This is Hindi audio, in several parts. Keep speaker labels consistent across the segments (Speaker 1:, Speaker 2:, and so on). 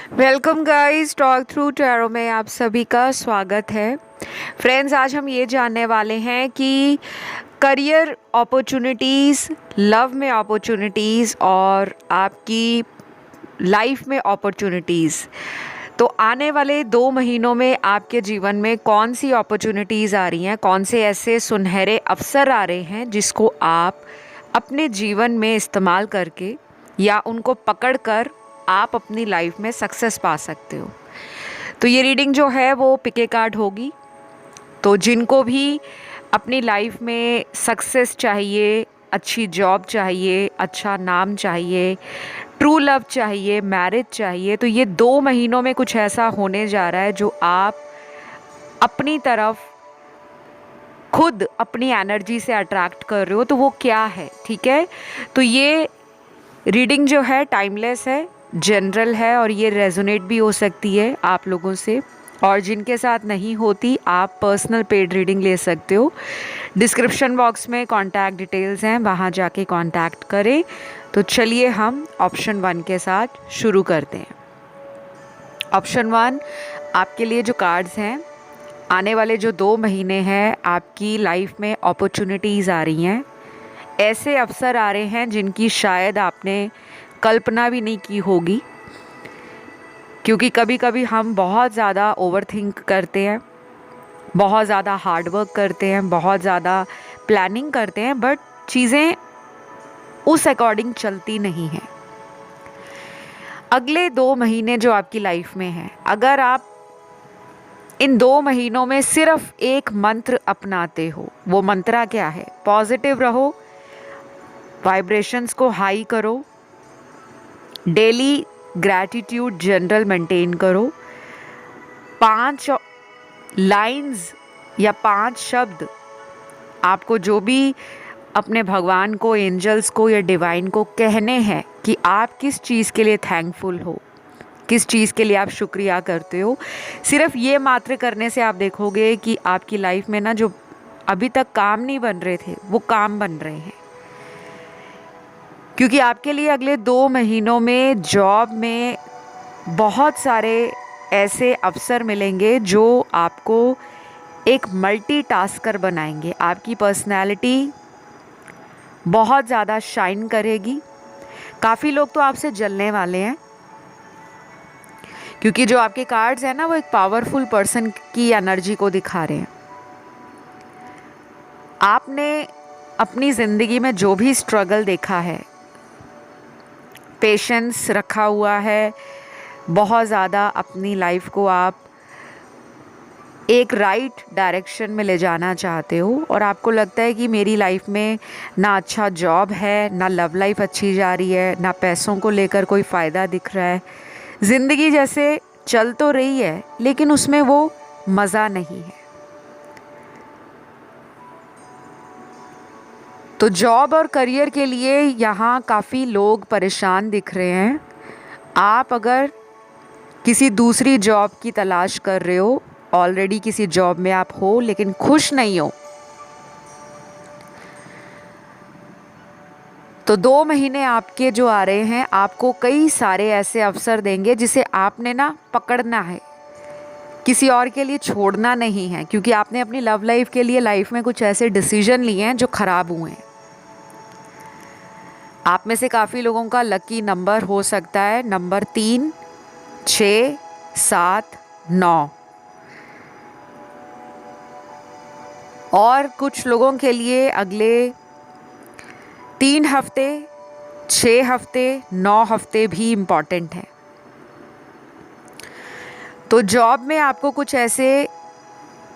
Speaker 1: Welcome guys, talk through tarot में आप सभी का स्वागत है। फ्रेंड्स, आज हम ये जानने वाले हैं कि करियर अपॉर्चुनिटीज़, लव में अपॉर्चुनिटीज़ और आपकी लाइफ में अपॉर्चुनिटीज़। तो आने वाले 2 महीनों में आपके जीवन में कौन सी अपॉर्चुनिटीज़ आ रही हैं, कौन से ऐसे सुनहरे अवसर आ रहे हैं जिसको आप अपने जीवन में इस्तेमाल करके या उनको पकड़ कर आप अपनी लाइफ में सक्सेस पा सकते हो। तो ये रीडिंग जो है वो पिके कार्ड होगी। तो जिनको भी अपनी लाइफ में सक्सेस चाहिए, अच्छी जॉब चाहिए, अच्छा नाम चाहिए, ट्रू लव चाहिए, मैरिज चाहिए, तो ये 2 महीनों में कुछ ऐसा होने जा रहा है जो आप अपनी तरफ खुद अपनी एनर्जी से अट्रैक्ट कर रहे हो। तो वो क्या है, ठीक है? तो ये रीडिंग जो है टाइमलेस है, जनरल है और ये रेजोनेट भी हो सकती है आप लोगों से, और जिनके साथ नहीं होती आप पर्सनल पेड रीडिंग ले सकते हो। डिस्क्रिप्शन बॉक्स में कॉन्टैक्ट डिटेल्स हैं, वहाँ जाके कॉन्टैक्ट करें। तो चलिए हम ऑप्शन 1 के साथ शुरू करते हैं। ऑप्शन 1 आपके लिए जो कार्ड्स हैं, आने वाले जो 2 महीने हैं आपकी लाइफ में अपॉर्चुनिटीज़ आ रही हैं। ऐसे अवसर आ रहे हैं जिनकी शायद आपने कल्पना भी नहीं की होगी, क्योंकि कभी कभी हम बहुत ज़्यादा ओवरथिंक करते हैं, बहुत ज़्यादा हार्ड वर्क करते हैं, बहुत ज़्यादा प्लानिंग करते हैं, बट चीज़ें उस अकॉर्डिंग चलती नहीं हैं। अगले 2 महीने जो आपकी लाइफ में हैं, अगर आप इन 2 महीनों में सिर्फ एक मंत्र अपनाते हो, वो मंत्रा क्या है? पॉजिटिव रहो, वाइब्रेशंस को हाई करो, डेली ग्रैटिट्यूड जनरल मेंटेन करो, 5 लाइंस या 5 शब्द आपको जो भी अपने भगवान को, एंजल्स को या डिवाइन को कहने हैं कि आप किस चीज़ के लिए थैंकफुल हो, किस चीज़ के लिए आप शुक्रिया करते हो। सिर्फ ये मात्र करने से आप देखोगे कि आपकी लाइफ में ना जो अभी तक काम नहीं बन रहे थे वो काम बन रहे हैं। क्योंकि आपके लिए अगले 2 महीनों में जॉब में बहुत सारे ऐसे अवसर मिलेंगे जो आपको एक मल्टीटास्कर बनाएंगे। आपकी पर्सनैलिटी बहुत ज़्यादा शाइन करेगी। काफ़ी लोग तो आपसे जलने वाले हैं, क्योंकि जो आपके कार्ड्स हैं ना, वो एक पावरफुल पर्सन की एनर्जी को दिखा रहे हैं। आपने अपनी ज़िंदगी में जो भी स्ट्रगल देखा है, पेशेंस रखा हुआ है, बहुत ज़्यादा अपनी लाइफ को आप एक राइट डायरेक्शन में ले जाना चाहते हो, और आपको लगता है कि मेरी लाइफ में ना अच्छा जॉब है, ना लव लाइफ अच्छी जा रही है, ना पैसों को लेकर कोई फ़ायदा दिख रहा है। ज़िंदगी जैसे चल तो रही है लेकिन उसमें वो मज़ा नहीं है। तो जॉब और करियर के लिए यहाँ काफ़ी लोग परेशान दिख रहे हैं। आप अगर किसी दूसरी जॉब की तलाश कर रहे हो, ऑलरेडी किसी जॉब में आप हो लेकिन खुश नहीं हो, तो 2 महीने आपके जो आ रहे हैं आपको कई सारे ऐसे अवसर देंगे जिसे आपने ना पकड़ना है, किसी और के लिए छोड़ना नहीं है। क्योंकि आपने अपनी लव लाइफ के लिए लाइफ में कुछ ऐसे डिसीजन लिए हैं जो ख़राब हुए हैं। आप में से काफ़ी लोगों का लकी नंबर हो सकता है नंबर 3, 6, 7, 9, और कुछ लोगों के लिए अगले 3 हफ्ते, 6 हफ्ते, 9 हफ्ते भी इम्पॉर्टेंट हैं। तो जॉब में आपको कुछ ऐसे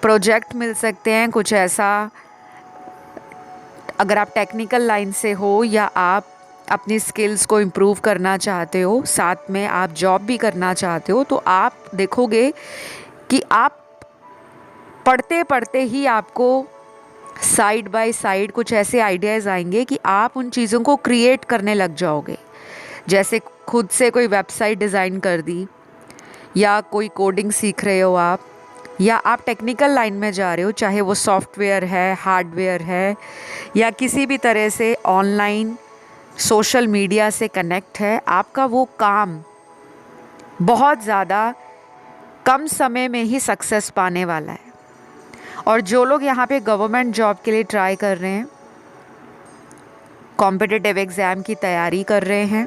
Speaker 1: प्रोजेक्ट मिल सकते हैं, कुछ ऐसा, अगर आप टेक्निकल लाइन से हो या आप अपनी स्किल्स को इम्प्रूव करना चाहते हो, साथ में आप जॉब भी करना चाहते हो, तो आप देखोगे कि आप पढ़ते पढ़ते ही आपको साइड बाय साइड कुछ ऐसे आइडियाज़ आएंगे कि आप उन चीज़ों को क्रिएट करने लग जाओगे। जैसे खुद से कोई वेबसाइट डिज़ाइन कर दी, या कोई कोडिंग सीख रहे हो आप, या आप टेक्निकल लाइन में जा रहे हो, चाहे वो सॉफ्टवेयर है, हार्डवेयर है, या किसी भी तरह से ऑनलाइन सोशल मीडिया से कनेक्ट है, आपका वो काम बहुत ज़्यादा कम समय में ही सक्सेस पाने वाला है। और जो लोग यहाँ पे गवर्नमेंट जॉब के लिए ट्राई कर रहे हैं, कॉम्पिटिटिव एग्ज़ाम की तैयारी कर रहे हैं,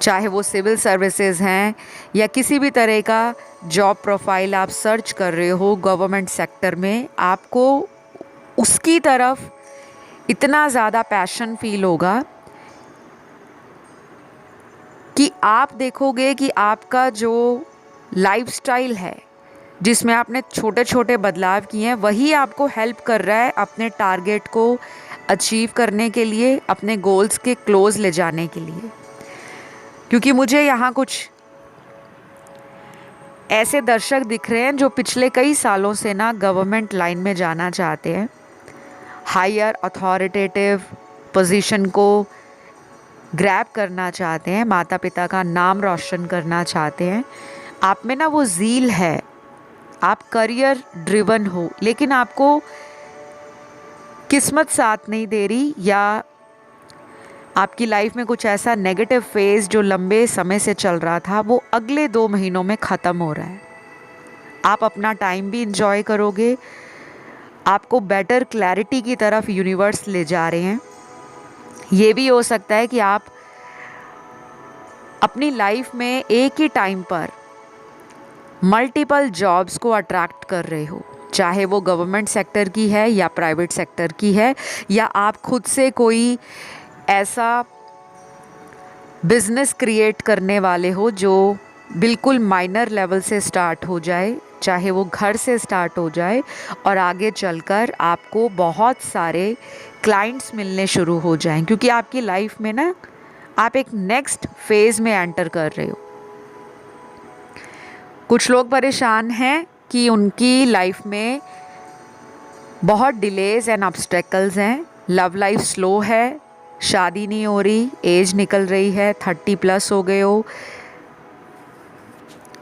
Speaker 1: चाहे वो सिविल सर्विसेज हैं या किसी भी तरह का जॉब प्रोफाइल आप सर्च कर रहे हो गवर्नमेंट सेक्टर में, आपको उसकी तरफ इतना ज़्यादा पैशन फील होगा कि आप देखोगे कि आपका जो लाइफस्टाइल है, जिसमें आपने छोटे छोटे बदलाव किए हैं, वही आपको हेल्प कर रहा है अपने टारगेट को अचीव करने के लिए, अपने गोल्स के क्लोज ले जाने के लिए। क्योंकि मुझे यहाँ कुछ ऐसे दर्शक दिख रहे हैं जो पिछले कई सालों से ना गवर्नमेंट लाइन में जाना चाहते हैं, हायर अथॉरिटेटिव पोजीशन को ग्रैब करना चाहते हैं, माता पिता का नाम रोशन करना चाहते हैं। आप में ना वो ज़ील है, आप करियर ड्रिवन हो, लेकिन आपको किस्मत साथ नहीं दे रही, या आपकी लाइफ में कुछ ऐसा नेगेटिव फेज़ जो लंबे समय से चल रहा था वो अगले 2 महीनों में ख़त्म हो रहा है। आप अपना टाइम भी इंजॉय करोगे, आपको बेटर क्लैरिटी की तरफ यूनिवर्स ले जा रहे हैं। ये भी हो सकता है कि आप अपनी लाइफ में एक ही टाइम पर मल्टीपल जॉब्स को अट्रैक्ट कर रहे हो, चाहे वो गवर्नमेंट सेक्टर की है या प्राइवेट सेक्टर की है, या आप खुद से कोई ऐसा बिजनेस क्रिएट करने वाले हो जो बिल्कुल माइनर लेवल से स्टार्ट हो जाए, चाहे वो घर से स्टार्ट हो जाए और आगे चलकर आपको बहुत सारे क्लाइंट्स मिलने शुरू हो जाएं, क्योंकि आपकी लाइफ में ना आप एक नेक्स्ट फेज़ में एंटर कर रहे हो। कुछ लोग परेशान हैं कि उनकी लाइफ में बहुत डिलेज एंड ऑब्स्टेकल्स हैं, लव लाइफ स्लो है, शादी नहीं हो रही, एज निकल रही है, 30+ हो गए हो,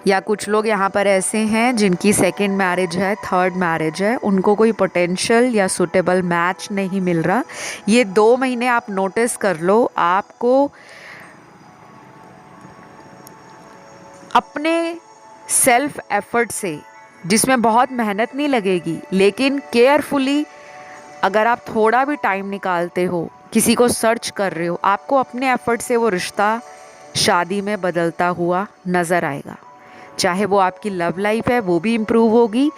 Speaker 1: या कुछ लोग यहाँ पर ऐसे हैं जिनकी सेकंड मैरिज है, थर्ड मैरिज है, उनको कोई पोटेंशियल या सूटेबल मैच नहीं मिल रहा। ये 2 महीने आप नोटिस कर लो, आपको अपने सेल्फ एफर्ट से, जिसमें बहुत मेहनत नहीं लगेगी, लेकिन केयरफुली अगर आप थोड़ा भी टाइम निकालते हो, किसी को सर्च कर रहे हो, आपको अपने एफर्ट से वो रिश्ता शादी में बदलता हुआ नज़र आएगा। चाहे वो आपकी लव लाइफ है वो भी इम्प्रूव होगी,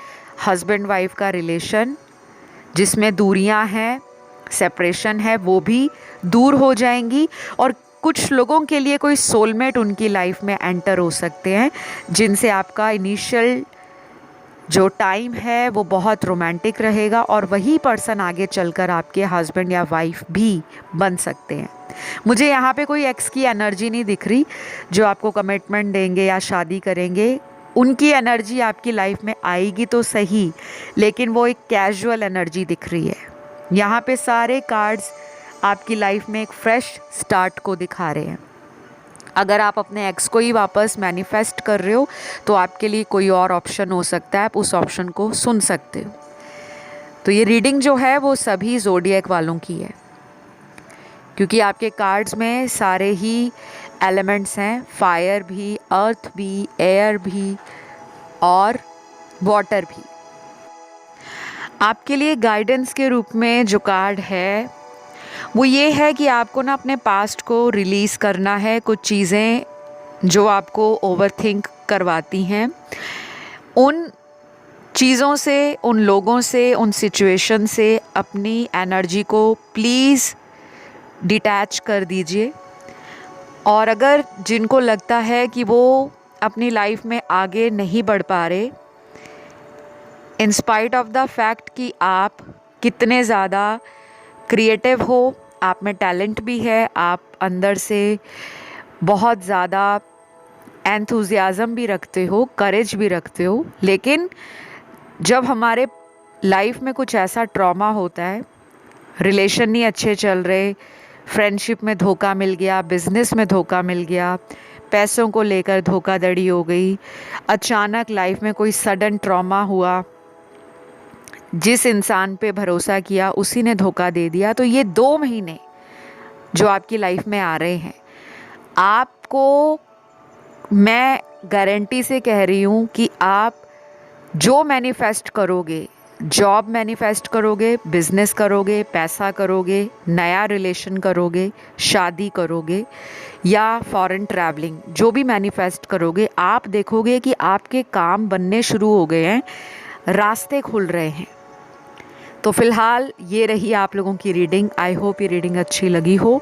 Speaker 1: हस्बैंड वाइफ का रिलेशन जिसमें दूरियां हैं, सेपरेशन है, वो भी दूर हो जाएंगी। और कुछ लोगों के लिए कोई सोलमेट उनकी लाइफ में एंटर हो सकते हैं, जिनसे आपका इनिशियल जो टाइम है वो बहुत रोमांटिक रहेगा, और वही पर्सन आगे चलकर आपके हस्बैंड या वाइफ भी बन सकते हैं। मुझे यहाँ पे कोई एक्स की एनर्जी नहीं दिख रही जो आपको कमिटमेंट देंगे या शादी करेंगे। उनकी एनर्जी आपकी लाइफ में आएगी तो सही, लेकिन वो एक कैजुअल एनर्जी दिख रही है। यहाँ पे सारे कार्ड्स आपकी लाइफ में एक फ्रेश स्टार्ट को दिखा रहे हैं। अगर आप अपने एक्स को ही वापस मैनिफेस्ट कर रहे हो तो आपके लिए कोई और ऑप्शन हो सकता है, आप उस ऑप्शन को सुन सकते हो। तो ये रीडिंग जो है वो सभी ज़ोडिएक वालों की है, क्योंकि आपके कार्ड्स में सारे ही एलिमेंट्स हैं, फायर भी, अर्थ भी, एयर भी और वाटर भी। आपके लिए गाइडेंस के रूप में जो कार्ड है वो ये है कि आपको ना अपने पास्ट को रिलीज़ करना है। कुछ चीज़ें जो आपको ओवरथिंक करवाती हैं, उन चीज़ों से, उन लोगों से, उन सिचुएशन से अपनी एनर्जी को प्लीज़ डिटैच कर दीजिए। और अगर जिनको लगता है कि वो अपनी लाइफ में आगे नहीं बढ़ पा रहे, in spite of the fact कि आप कितने ज़्यादा क्रिएटिव हो, आप में टैलेंट भी है, आप अंदर से बहुत ज़्यादा एंथुजियाज़म भी रखते हो, करेज भी रखते हो, लेकिन जब हमारे लाइफ में कुछ ऐसा ट्रॉमा होता है, रिलेशन नहीं अच्छे चल रहे, फ्रेंडशिप में धोखा मिल गया, बिजनेस में धोखा मिल गया, पैसों को लेकर धोखाधड़ी हो गई, अचानक लाइफ में कोई सडन ट्रॉमा हुआ, जिस इंसान पे भरोसा किया उसी ने धोखा दे दिया, तो ये 2 महीने जो आपकी लाइफ में आ रहे हैं, आपको मैं गारंटी से कह रही हूँ कि आप जो मैनिफेस्ट करोगे, जॉब मैनिफेस्ट करोगे, बिजनेस करोगे, पैसा करोगे, नया रिलेशन करोगे, शादी करोगे या फॉरेन ट्रैवलिंग, जो भी मैनिफेस्ट करोगे, आप देखोगे कि आपके काम बनने शुरू हो गए हैं, रास्ते खुल रहे हैं। तो फिलहाल ये रही आप लोगों की रीडिंग। आई होप ये रीडिंग अच्छी लगी हो।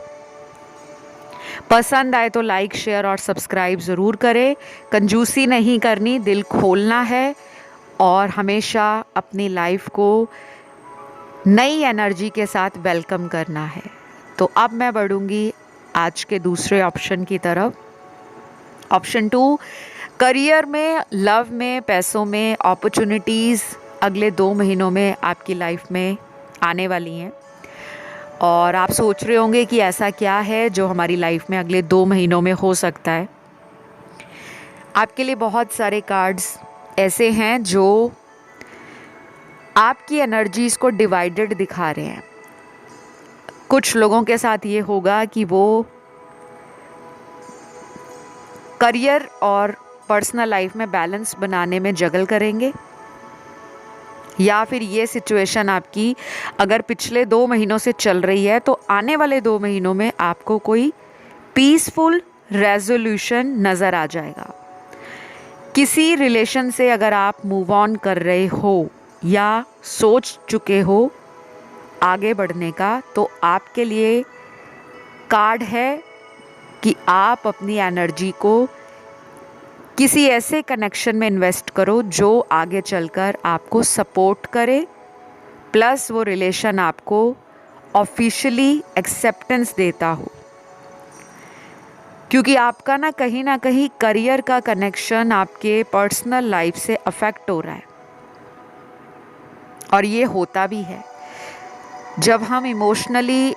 Speaker 1: पसंद आए तो लाइक, शेयर और सब्सक्राइब ज़रूर करें। कंजूसी नहीं करनी, दिल खोलना है और हमेशा अपनी लाइफ को नई एनर्जी के साथ वेलकम करना है। तो अब मैं बढ़ूँगी आज के दूसरे ऑप्शन की तरफ। ऑप्शन 2, करियर में, लव में, पैसों में अपॉर्चुनिटीज़ अगले 2 महीनों में आपकी लाइफ में आने वाली हैं। और आप सोच रहे होंगे कि ऐसा क्या है जो हमारी लाइफ में अगले 2 महीनों में हो सकता है। आपके लिए बहुत सारे कार्ड्स ऐसे हैं जो आपकी एनर्जीज़ को डिवाइडेड दिखा रहे हैं। कुछ लोगों के साथ ये होगा कि वो करियर और पर्सनल लाइफ में बैलेंस बनाने में जगल करेंगे, या फिर ये सिचुएशन आपकी अगर पिछले 2 महीनों से चल रही है तो आने वाले 2 महीनों में आपको कोई पीसफुल रेजोल्यूशन नज़र आ जाएगा। किसी रिलेशन से अगर आप मूव ऑन कर रहे हो या सोच चुके हो आगे बढ़ने का, तो आपके लिए कार्ड है कि आप अपनी एनर्जी को किसी ऐसे कनेक्शन में इन्वेस्ट करो जो आगे चलकर आपको सपोर्ट करे, प्लस वो रिलेशन आपको ऑफिशियली एक्सेप्टेंस देता हो। क्योंकि आपका ना कहीं करियर का कनेक्शन आपके पर्सनल लाइफ से अफेक्ट हो रहा है, और ये होता भी है। जब हम इमोशनली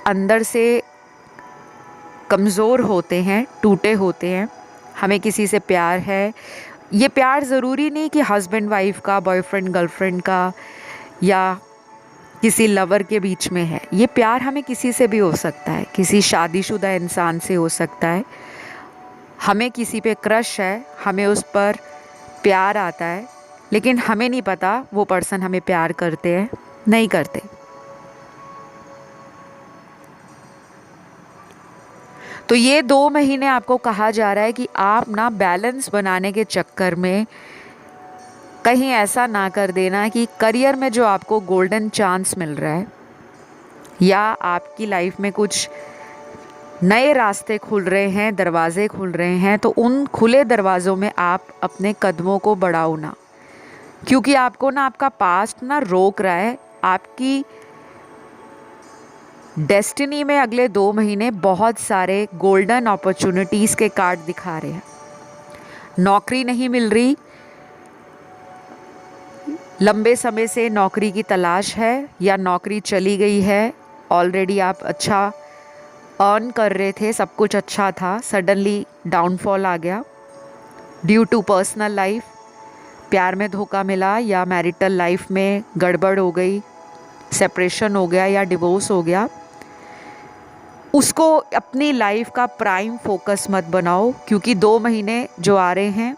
Speaker 1: अंदर से कमज़ोर होते हैं, टूटे होते हैं, हमें किसी से प्यार है, ये प्यार ज़रूरी नहीं कि हस्बैंड वाइफ का, बॉयफ्रेंड गर्लफ्रेंड का या किसी लवर के बीच में है। ये प्यार हमें किसी से भी हो सकता है, किसी शादीशुदा इंसान से हो सकता है। हमें किसी पे क्रश है, हमें उस पर प्यार आता है, लेकिन हमें नहीं पता वो पर्सन हमें प्यार करते हैं नहीं करते। तो ये 2 महीने आपको कहा जा रहा है कि आप ना बैलेंस बनाने के चक्कर में कहीं ऐसा ना कर देना कि करियर में जो आपको गोल्डन चांस मिल रहा है या आपकी लाइफ में कुछ नए रास्ते खुल रहे हैं, दरवाजे खुल रहे हैं, तो उन खुले दरवाज़ों में आप अपने कदमों को बढ़ाओ ना, क्योंकि आपको ना आपका पास्ट ना रोक रहा है। आपकी डेस्टिनी में अगले 2 महीने बहुत सारे गोल्डन अपॉर्चुनिटीज़ के कार्ड दिखा रहे हैं। नौकरी नहीं मिल रही, लंबे समय से नौकरी की तलाश है या नौकरी चली गई है, ऑलरेडी आप अच्छा अर्न कर रहे थे, सब कुछ अच्छा था, सडनली डाउनफॉल आ गया ड्यू टू पर्सनल लाइफ, प्यार में धोखा मिला या मैरिटल लाइफ में गड़बड़ हो गई, सेपरेशन हो गया या डिवोर्स हो गया। उसको अपनी लाइफ का प्राइम फोकस मत बनाओ, क्योंकि 2 महीने जो आ रहे हैं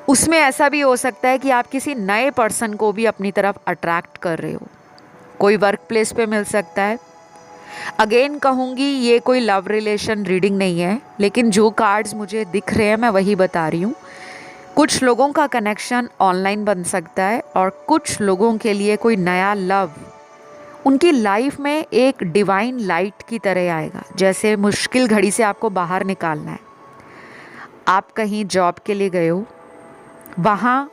Speaker 1: उसमें ऐसा भी हो सकता है कि आप किसी नए पर्सन को भी अपनी तरफ अट्रैक्ट कर रहे हो। कोई वर्क प्लेस पे मिल सकता है। अगेन कहूँगी, ये कोई लव रिलेशन रीडिंग नहीं है, लेकिन जो कार्ड्स मुझे दिख रहे हैं मैं वही बता रही हूँ। कुछ लोगों का कनेक्शन ऑनलाइन बन सकता है और कुछ लोगों के लिए कोई नया लव उनकी लाइफ में एक डिवाइन लाइट की तरह आएगा। जैसे मुश्किल घड़ी से आपको बाहर निकालना है, आप कहीं जॉब के लिए गए हो, वहाँ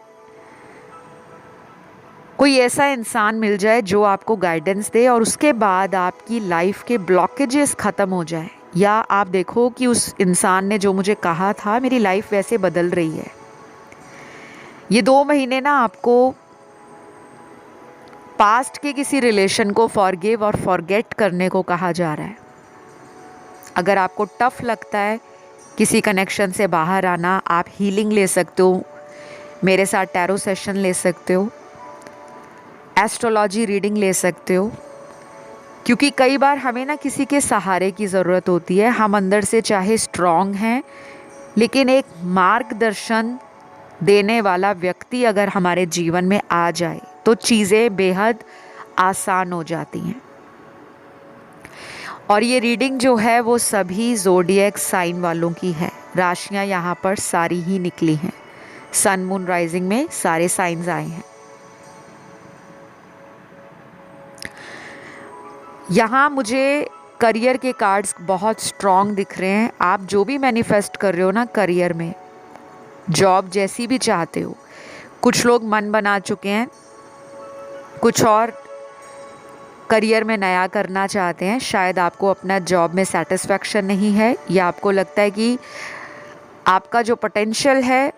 Speaker 1: कोई ऐसा इंसान मिल जाए जो आपको गाइडेंस दे और उसके बाद आपकी लाइफ के ब्लॉकेजेस ख़त्म हो जाए, या आप देखो कि उस इंसान ने जो मुझे कहा था मेरी लाइफ वैसे बदल रही है। ये 2 महीने ना आपको पास्ट के किसी रिलेशन को फॉरगिव और फॉरगेट करने को कहा जा रहा है। अगर आपको टफ लगता है किसी कनेक्शन से बाहर आना, आप हीलिंग ले सकते हो, मेरे साथ टैरो सेशन ले सकते हो, एस्ट्रोलॉजी रीडिंग ले सकते हो, क्योंकि कई बार हमें ना किसी के सहारे की ज़रूरत होती है। हम अंदर से चाहे स्ट्रांग हैं, लेकिन एक मार्गदर्शन देने वाला व्यक्ति अगर हमारे जीवन में आ जाए तो चीज़ें बेहद आसान हो जाती हैं। और ये रीडिंग जो है वो सभी ज़ोडिएक साइन वालों की है। राशियाँ यहाँ पर सारी ही निकली हैं। सन मून राइजिंग में सारे साइंस आए हैं। यहाँ मुझे करियर के कार्ड्स बहुत स्ट्रॉन्ग दिख रहे हैं। आप जो भी मैनिफेस्ट कर रहे हो ना करियर में, जॉब जैसी भी चाहते हो, कुछ लोग मन बना चुके हैं, कुछ और करियर में नया करना चाहते हैं। शायद आपको अपना जॉब में सेटिस्फैक्शन नहीं है, या आपको लगता है कि आपका जो पोटेंशियल है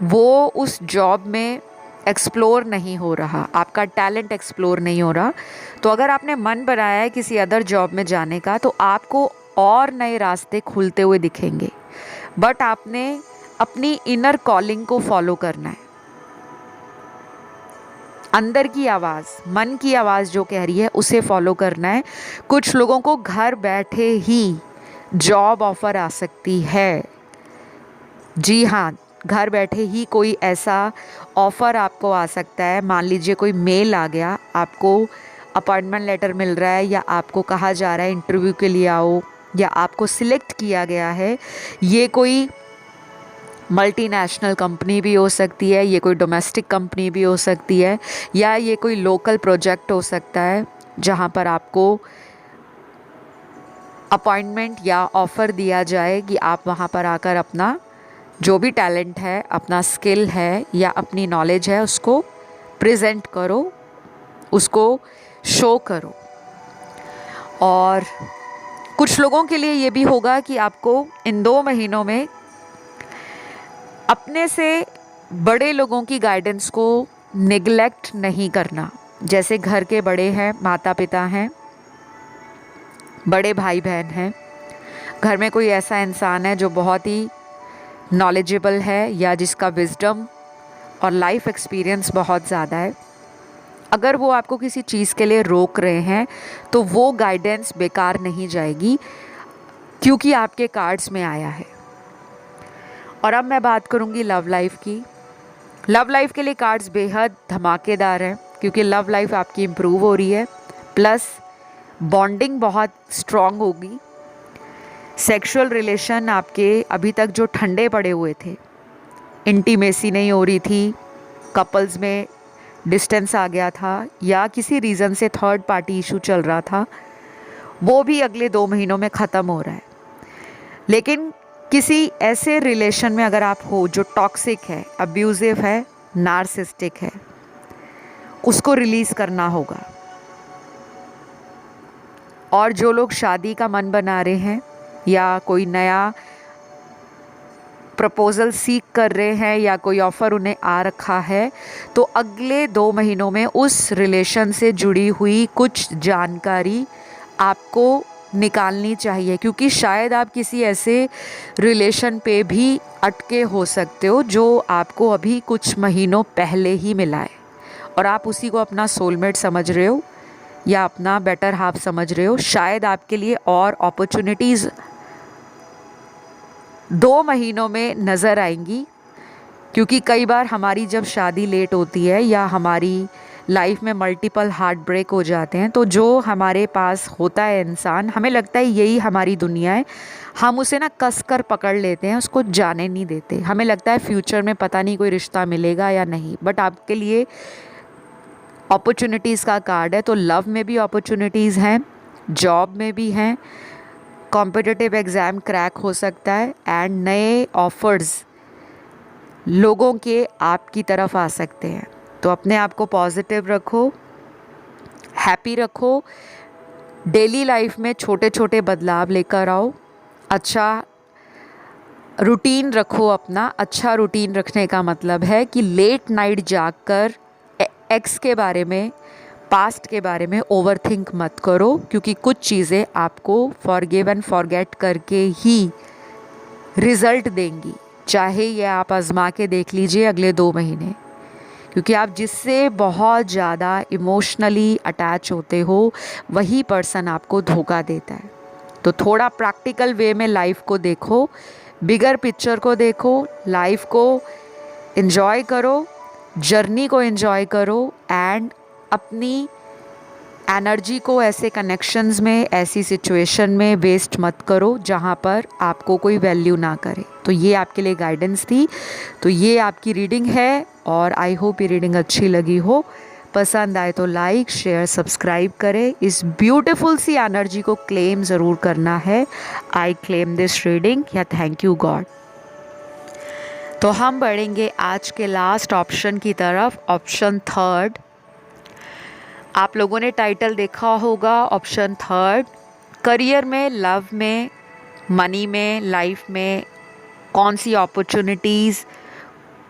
Speaker 1: वो उस जॉब में एक्सप्लोर नहीं हो रहा, आपका टैलेंट एक्सप्लोर नहीं हो रहा। तो अगर आपने मन बनाया है किसी अदर जॉब में जाने का, तो आपको और नए रास्ते खुलते हुए दिखेंगे। बट आपने अपनी इनर कॉलिंग को फॉलो करना है। अंदर की आवाज़, मन की आवाज़ जो कह रही है उसे फॉलो करना है। कुछ लोगों को घर बैठे ही जॉब ऑफर आ सकती है। जी हाँ, घर बैठे ही कोई ऐसा ऑफ़र आपको आ सकता है। मान लीजिए कोई मेल आ गया, आपको अपॉइंटमेंट लेटर मिल रहा है, या आपको कहा जा रहा है इंटरव्यू के लिए आओ, या आपको सिलेक्ट किया गया है। ये कोई मल्टीनेशनल कंपनी भी हो सकती है, ये कोई डोमेस्टिक कंपनी भी हो सकती है, या ये कोई लोकल प्रोजेक्ट हो सकता है जहाँ पर आपको अपॉइंटमेंट या ऑफ़र दिया जाए कि आप वहाँ पर आकर अपना जो भी टैलेंट है, अपना स्किल है या अपनी नॉलेज है, उसको प्रेजेंट करो, उसको शो करो। और कुछ लोगों के लिए ये भी होगा कि आपको इन 2 महीनों में अपने से बड़े लोगों की गाइडेंस को निगलेक्ट नहीं करना। जैसे घर के बड़े हैं, माता पिता हैं, बड़े भाई बहन हैं, घर में कोई ऐसा इंसान है जो बहुत ही नॉलेजेबल है या जिसका विजडम और लाइफ एक्सपीरियंस बहुत ज़्यादा है। अगर वो आपको किसी चीज़ के लिए रोक रहे हैं तो वो गाइडेंस बेकार नहीं जाएगी, क्योंकि आपके कार्ड्स में आया है। और अब मैं बात करूँगी लव लाइफ की। लव लाइफ के लिए कार्ड्स बेहद धमाकेदार हैं, क्योंकि लव लाइफ आपकी इम्प्रूव हो रही है, प्लस बॉन्डिंग बहुत स्ट्रॉन्ग होगी। सेक्सुअल रिलेशन आपके अभी तक जो ठंडे पड़े हुए थे, इंटीमेसी नहीं हो रही थी, कपल्स में डिस्टेंस आ गया था, या किसी रीज़न से थर्ड पार्टी इशू चल रहा था, वो भी अगले 2 महीनों में ख़त्म हो रहा है। लेकिन किसी ऐसे रिलेशन में अगर आप हो जो टॉक्सिक है, अब्यूज़िव है, नार्सिसिस्टिक है, उसको रिलीज़ करना होगा। और जो लोग शादी का मन बना रहे हैं या कोई नया प्रपोज़ल सीख कर रहे हैं या कोई ऑफ़र उन्हें आ रखा है, तो अगले 2 महीनों में उस रिलेशन से जुड़ी हुई कुछ जानकारी आपको निकालनी चाहिए, क्योंकि शायद आप किसी ऐसे रिलेशन पे भी अटके हो सकते हो जो आपको अभी कुछ महीनों पहले ही मिला है, और आप उसी को अपना सोलमेट समझ रहे हो या अपना बेटर हाफ समझ रहे हो। शायद आपके लिए और अपॉर्चुनिटीज़ 2 महीनों में नज़र आएंगी, क्योंकि कई बार हमारी जब शादी लेट होती है या हमारी लाइफ में मल्टीपल हार्ट ब्रेक हो जाते हैं, तो जो हमारे पास होता है इंसान, हमें लगता है यही हमारी दुनिया है, हम उसे ना कस कर पकड़ लेते हैं, उसको जाने नहीं देते। हमें लगता है फ्यूचर में पता नहीं कोई रिश्ता मिलेगा या नहीं, बट आपके लिए अपॉर्चुनिटीज़ का कार्ड है। तो लव में भी अपॉर्चुनिटीज़ हैं, जॉब में भी हैं, कॉम्पिटिटिव एग्ज़ाम क्रैक हो सकता है, एंड नए ऑफ़र्स लोगों के आपकी तरफ आ सकते हैं। तो अपने आप को पॉजिटिव रखो, हैप्पी रखो, डेली लाइफ में छोटे छोटे बदलाव लेकर आओ, अच्छा रूटीन रखो अपना। अच्छा रूटीन रखने का मतलब है कि लेट नाइट जागकर एक्स के बारे में, पास्ट के बारे में ओवरथिंक मत करो, क्योंकि कुछ चीज़ें आपको फॉरगिव एंड फॉरगेट करके ही रिज़ल्ट देंगी। चाहे ये आप आजमा के देख लीजिए अगले 2 महीने, क्योंकि आप जिससे बहुत ज़्यादा इमोशनली अटैच होते हो वही पर्सन आपको धोखा देता है। तो थोड़ा प्रैक्टिकल वे में लाइफ को देखो, बिगर पिक्चर को देखो, लाइफ को एंजॉय करो, जर्नी को एंजॉय करो एंड अपनी एनर्जी को ऐसे कनेक्शंस में, ऐसी सिचुएशन में वेस्ट मत करो जहाँ पर आपको कोई वैल्यू ना करे। तो ये आपके लिए गाइडेंस थी। तो ये आपकी रीडिंग है और आई होप ये रीडिंग अच्छी लगी हो। पसंद आए तो लाइक, शेयर, सब्सक्राइब करें। इस ब्यूटीफुल सी एनर्जी को क्लेम ज़रूर करना है। आई क्लेम दिस रीडिंग या थैंक यू गॉड। तो हम बढ़ेंगे आज के लास्ट ऑप्शन की तरफ, ऑप्शन थर्ड। आप लोगों ने टाइटल देखा होगा, ऑप्शन थर्ड। करियर में, लव में, मनी में, लाइफ में कौन सी अपॉर्चुनिटीज़,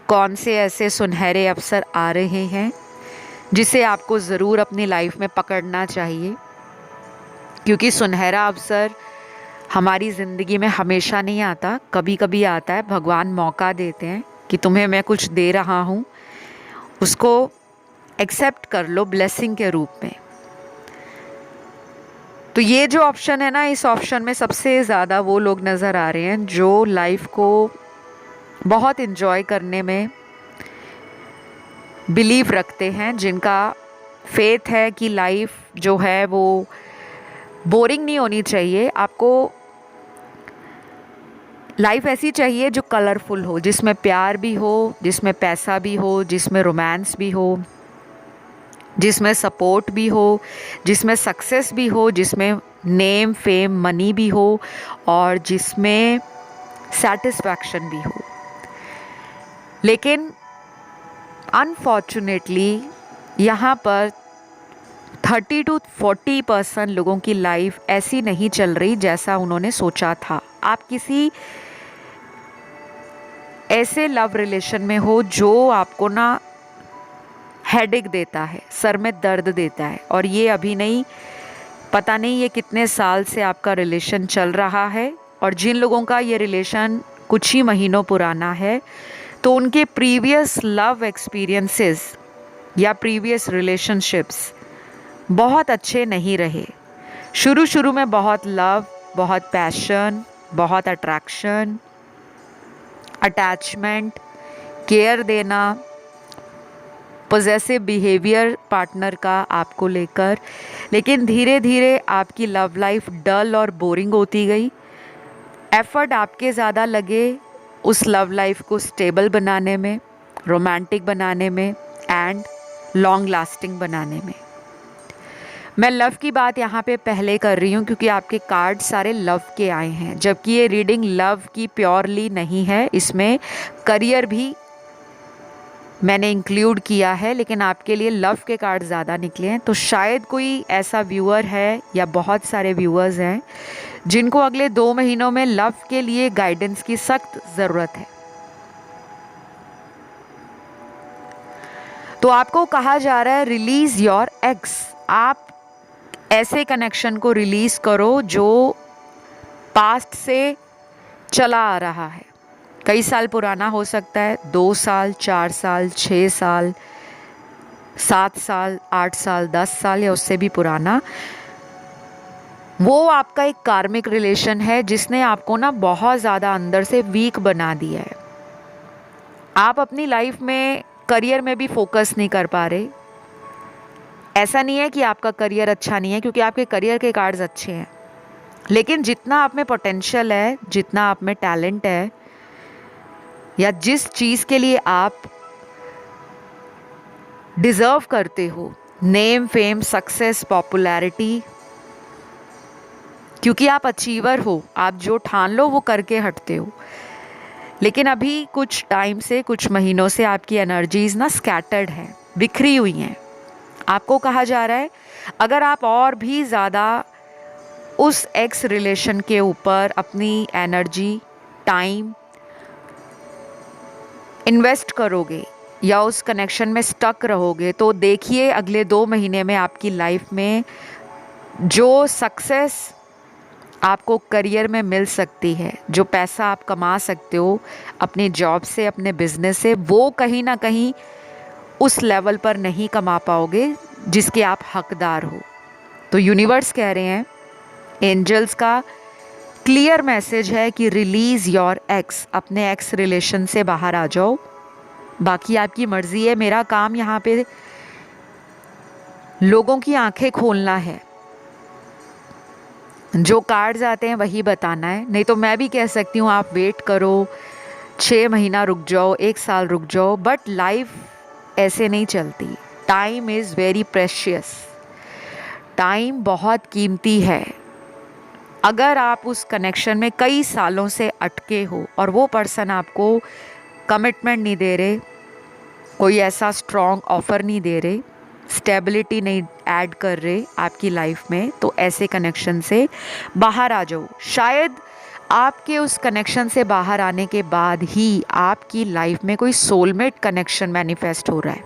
Speaker 1: कौन से ऐसे सुनहरे अवसर आ रहे हैं जिसे आपको ज़रूर अपनी लाइफ में पकड़ना चाहिए। क्योंकि सुनहरा अवसर हमारी ज़िंदगी में हमेशा नहीं आता, कभी कभी आता है। भगवान मौका देते हैं कि तुम्हें मैं कुछ दे रहा हूँ, उसको एक्सेप्ट कर लो ब्लेसिंग के रूप में। तो ये जो ऑप्शन है ना, इस ऑप्शन में सबसे ज़्यादा वो लोग नज़र आ रहे हैं जो लाइफ को बहुत इन्जॉय करने में बिलीव रखते हैं, जिनका फेथ है कि लाइफ जो है वो बोरिंग नहीं होनी चाहिए। आपको लाइफ ऐसी चाहिए जो कलरफुल हो, जिसमें प्यार भी हो, जिसमें पैसा भी हो, जिसमें रोमांस भी हो, जिसमें सपोर्ट भी हो, जिसमें सक्सेस भी हो, जिसमें नेम, फेम, मनी भी हो और जिसमें सेटिस्फैक्शन भी हो। लेकिन अनफॉर्चुनेटली यहाँ पर 30 to 40% लोगों की लाइफ ऐसी नहीं चल रही जैसा उन्होंने सोचा था। आप किसी ऐसे लव रिलेशन में हो जो आपको ना हेडेक देता है, सर में दर्द देता है, और ये अभी नहीं, पता नहीं ये कितने साल से आपका रिलेशन चल रहा है। और जिन लोगों का ये रिलेशन कुछ ही महीनों पुराना है, तो उनके प्रीवियस लव एक्सपीरियंसेस या प्रीवियस रिलेशनशिप्स बहुत अच्छे नहीं रहे। शुरू शुरू में बहुत लव, बहुत पैशन, बहुत अट्रैक्शन, अटैचमेंट, केयर देना, पॉजेसिव बिहेवियर पार्टनर का आपको लेकर। लेकिन धीरे धीरे आपकी लव लाइफ डल और बोरिंग होती गई। एफर्ट आपके ज़्यादा लगे उस लव लाइफ को स्टेबल बनाने में, रोमांटिक बनाने में एंड लॉन्ग लास्टिंग बनाने में। मैं लव की बात यहाँ पे पहले कर रही हूँ क्योंकि आपके कार्ड सारे लव के आए हैं, जबकि ये रीडिंग लव की प्योरली नहीं है। इसमें करियर भी मैंने इंक्लूड किया है, लेकिन आपके लिए लव के कार्ड ज़्यादा निकले हैं। तो शायद कोई ऐसा व्यूअर है या बहुत सारे व्यूअर्स हैं जिनको अगले 2 महीनों में लव के लिए गाइडेंस की सख्त ज़रूरत है। तो आपको कहा जा रहा है रिलीज़ योर एक्स। आप ऐसे कनेक्शन को रिलीज़ करो जो पास्ट से चला आ रहा है। कई साल पुराना हो सकता है, 2 साल, 4 साल, 6 साल, 7 साल, 8 साल, 10 साल या उससे भी पुराना। वो आपका एक कार्मिक रिलेशन है जिसने आपको ना बहुत ज़्यादा अंदर से वीक बना दिया है। आप अपनी लाइफ में, करियर में भी फोकस नहीं कर पा रहे। ऐसा नहीं है कि आपका करियर अच्छा नहीं है, क्योंकि आपके करियर के कार्ड्स अच्छे हैं, लेकिन जितना आप में पोटेंशियल है, जितना आप में टैलेंट है, या जिस चीज़ के लिए आप डिज़र्व करते हो, नेम, फेम, सक्सेस, पॉपुलैरिटी, क्योंकि आप अचीवर हो, आप जो ठान लो वो करके हटते हो। लेकिन अभी कुछ टाइम से, कुछ महीनों से आपकी एनर्जीज ना स्कैटर्ड हैं, बिखरी हुई हैं। आपको कहा जा रहा है अगर आप और भी ज़्यादा उस एक्स रिलेशन के ऊपर अपनी एनर्जी, टाइम इन्वेस्ट करोगे या उस कनेक्शन में स्टक रहोगे, तो देखिए अगले 2 महीने में आपकी लाइफ में जो सक्सेस आपको करियर में मिल सकती है, जो पैसा आप कमा सकते हो अपने जॉब से, अपने बिजनेस से, वो कहीं ना कहीं उस लेवल पर नहीं कमा पाओगे जिसके आप हकदार हो। तो यूनिवर्स कह रहे हैं, एंजल्स का क्लियर मैसेज है कि रिलीज योर एक्स, अपने एक्स रिलेशन से बाहर आ जाओ। बाकी आपकी मर्जी है, मेरा काम यहाँ पे लोगों की आंखें खोलना है। जो कार्ड्स आते हैं वही बताना है, नहीं तो मैं भी कह सकती हूँ आप वेट करो, 6 महीना रुक जाओ, 1 साल रुक जाओ, बट लाइफ ऐसे नहीं चलती। Time is very precious, time बहुत कीमती है। अगर आप उस कनेक्शन में कई सालों से अटके हो और वो पर्सन आपको कमिटमेंट नहीं दे रहे, कोई ऐसा स्ट्रॉन्ग ऑफर नहीं दे रहे, स्टेबिलिटी नहीं ऐड कर रहे आपकी लाइफ में, तो ऐसे कनेक्शन से बाहर आ जाओ। शायद आपके उस कनेक्शन से बाहर आने के बाद ही आपकी लाइफ में कोई सोलमेट कनेक्शन मैनिफेस्ट हो रहा है,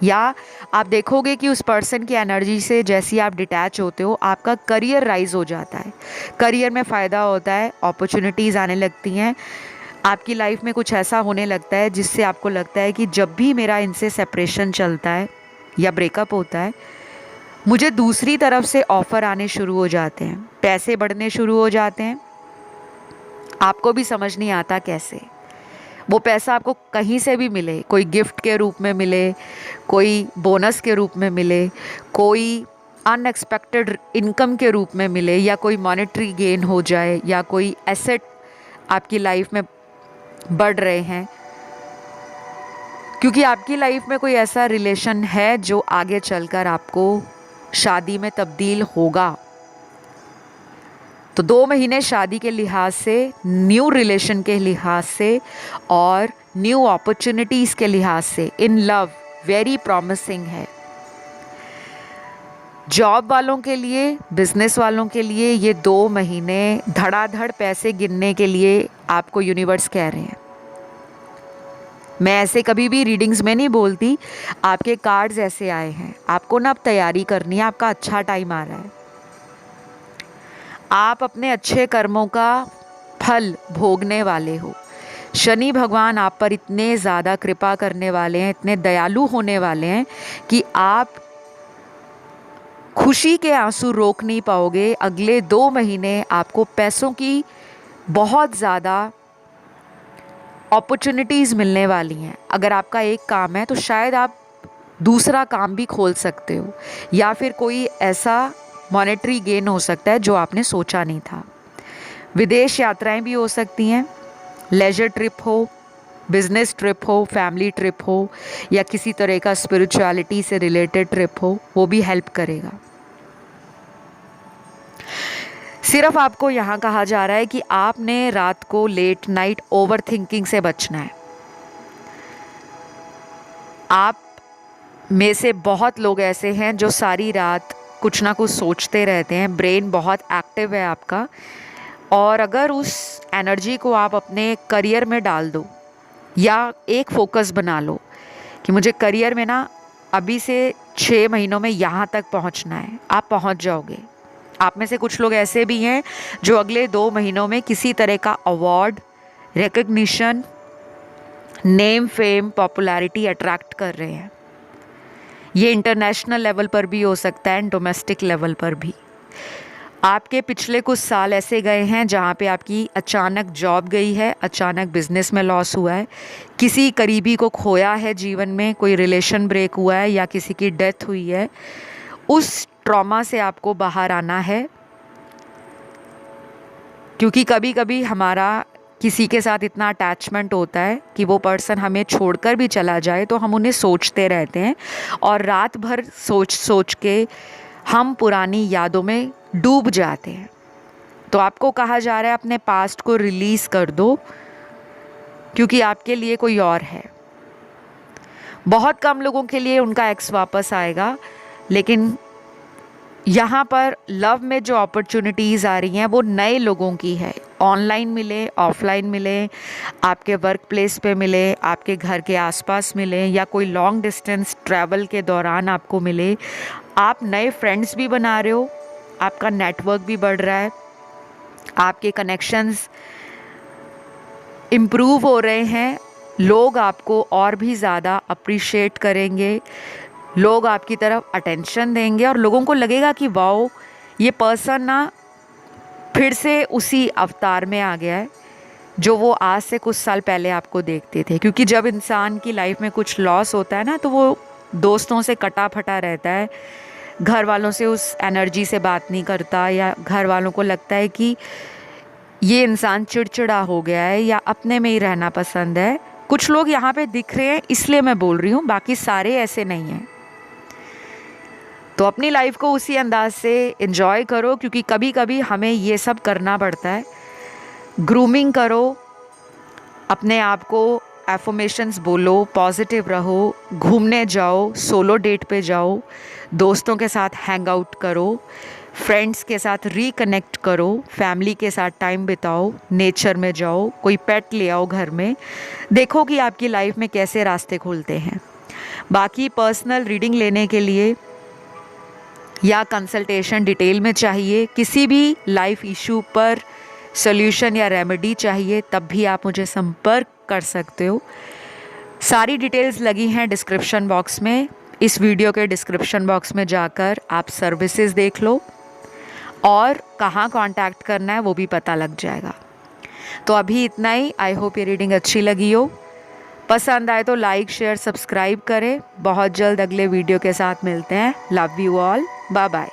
Speaker 1: या आप देखोगे कि उस पर्सन की एनर्जी से जैसे आप डिटैच होते हो आपका करियर राइज हो जाता है, करियर में फ़ायदा होता है, अपॉर्चुनिटीज़ आने लगती हैं, आपकी लाइफ में कुछ ऐसा होने लगता है जिससे आपको लगता है कि जब भी मेरा इनसे सेपरेशन चलता है या ब्रेकअप होता है, मुझे दूसरी तरफ से ऑफ़र आने शुरू हो जाते हैं, पैसे बढ़ने शुरू हो जाते हैं, आपको भी समझ नहीं आता कैसे। वो पैसा आपको कहीं से भी मिले, कोई गिफ्ट के रूप में मिले, कोई बोनस के रूप में मिले, कोई अनएक्सपेक्टेड इनकम के रूप में मिले, या कोई मॉनेटरी गेन हो जाए, या कोई एसेट आपकी लाइफ में बढ़ रहे हैं, क्योंकि आपकी लाइफ में कोई ऐसा रिलेशन है जो आगे चलकर आपको शादी में तब्दील होगा। तो 2 महीने शादी के लिहाज से, न्यू रिलेशन के लिहाज से और न्यू अपॉर्चुनिटीज़ के लिहाज से इन लव वेरी प्रॉमिसिंग है। जॉब वालों के लिए, बिजनेस वालों के लिए ये 2 महीने धड़ाधड़ पैसे गिनने के लिए आपको यूनिवर्स कह रहे हैं। मैं ऐसे कभी भी रीडिंग्स में नहीं बोलती, आपके कार्ड्स ऐसे आए हैं, आपको ना अब तैयारी करनी है, आपका अच्छा टाइम आ रहा है, आप अपने अच्छे कर्मों का फल भोगने वाले हो। शनि भगवान आप पर इतने ज़्यादा कृपा करने वाले हैं, इतने दयालु होने वाले हैं कि आप खुशी के आंसू रोक नहीं पाओगे। अगले 2 महीने आपको पैसों की बहुत ज़्यादा अपॉर्चुनिटीज़ मिलने वाली हैं। अगर आपका एक काम है तो शायद आप दूसरा काम भी खोल सकते हो, या फिर कोई ऐसा मॉनेटरी गेन हो सकता है जो आपने सोचा नहीं था। विदेश यात्राएं भी हो सकती हैं, लेजर ट्रिप हो, बिजनेस ट्रिप हो, फैमिली ट्रिप हो, या किसी तरह का स्पिरिचुअलिटी से रिलेटेड ट्रिप हो, वो भी हेल्प करेगा। सिर्फ आपको यहाँ कहा जा रहा है कि आपने रात को लेट नाइट ओवर थिंकिंग से बचना है। आप में से बहुत लोग ऐसे हैं जो सारी रात कुछ ना कुछ सोचते रहते हैं, ब्रेन बहुत एक्टिव है आपका, और अगर उस एनर्जी को आप अपने करियर में डाल दो, या एक फोकस बना लो कि मुझे करियर में ना अभी से 6 महीनों में यहाँ तक पहुँचना है, आप पहुँच जाओगे। आप में से कुछ लोग ऐसे भी हैं जो अगले 2 महीनों में किसी तरह का award, recognition, name, fame, popularity attract कर रहे हैं। ये इंटरनेशनल लेवल पर भी हो सकता है, डोमेस्टिक लेवल पर भी। आपके पिछले कुछ साल ऐसे गए हैं जहाँ पे आपकी अचानक जॉब गई है, अचानक बिजनेस में लॉस हुआ है, किसी करीबी को खोया है जीवन में, कोई रिलेशन ब्रेक हुआ है, या किसी की डेथ हुई है। उस ट्रॉमा से आपको बाहर आना है, क्योंकि कभी कभी हमारा किसी के साथ इतना अटैचमेंट होता है कि वो पर्सन हमें छोड़कर भी चला जाए तो हम उन्हें सोचते रहते हैं, और रात भर सोच सोच के हम पुरानी यादों में डूब जाते हैं। तो आपको कहा जा रहा है अपने पास्ट को रिलीज़ कर दो, क्योंकि आपके लिए कोई और है। बहुत कम लोगों के लिए उनका एक्स वापस आएगा, लेकिन यहाँ पर लव में जो अपॉर्चुनिटीज़ आ रही हैं वो नए लोगों की है। ऑनलाइन मिले, ऑफलाइन मिले, आपके वर्क प्लेस पे मिले, आपके घर के आसपास मिले, या कोई लॉन्ग डिस्टेंस ट्रैवल के दौरान आपको मिले। आप नए फ्रेंड्स भी बना रहे हो, आपका नेटवर्क भी बढ़ रहा है, आपके कनेक्शंस इम्प्रूव हो रहे हैं, लोग आपको और भी ज़्यादा अप्रिशिएट करेंगे, लोग आपकी तरफ अटेंशन देंगे और लोगों को लगेगा कि वाओ, ये पर्सन ना फिर से उसी अवतार में आ गया है जो वो आज से कुछ साल पहले आपको देखते थे। क्योंकि जब इंसान की लाइफ में कुछ लॉस होता है ना, तो वो दोस्तों से कटा फटा रहता है, घर वालों से उस एनर्जी से बात नहीं करता, या घर वालों को लगता है कि ये इंसान चिड़चिड़ा हो गया है या अपने में ही रहना पसंद है। कुछ लोग यहाँ पे दिख रहे हैं इसलिए मैं बोल रही हूँ, बाकी सारे ऐसे नहीं हैं। तो अपनी लाइफ को उसी अंदाज से एंजॉय करो, क्योंकि कभी कभी हमें ये सब करना पड़ता है। ग्रूमिंग करो, अपने आप को एफर्मेशंस बोलो, पॉजिटिव रहो, घूमने जाओ, सोलो डेट पे जाओ, दोस्तों के साथ हैंग आउट करो, फ्रेंड्स के साथ रिकनेक्ट करो, फैमिली के साथ टाइम बिताओ, नेचर में जाओ, कोई पेट ले आओ घर में, देखो कि आपकी लाइफ में कैसे रास्ते खुलते हैं। बाकी पर्सनल रीडिंग लेने के लिए या कंसल्टेशन डिटेल में चाहिए, किसी भी लाइफ इशू पर सॉल्यूशन या रेमेडी चाहिए, तब भी आप मुझे संपर्क कर सकते हो। सारी डिटेल्स लगी हैं डिस्क्रिप्शन बॉक्स में। इस वीडियो के डिस्क्रिप्शन बॉक्स में जाकर आप सर्विसेज देख लो और कहाँ कांटेक्ट करना है वो भी पता लग जाएगा। तो अभी इतना ही। आई होप ये रीडिंग अच्छी लगी हो। पसंद आए तो लाइक, शेयर, सब्सक्राइब करें। बहुत जल्द अगले वीडियो के साथ मिलते हैं। Love you all, bye bye.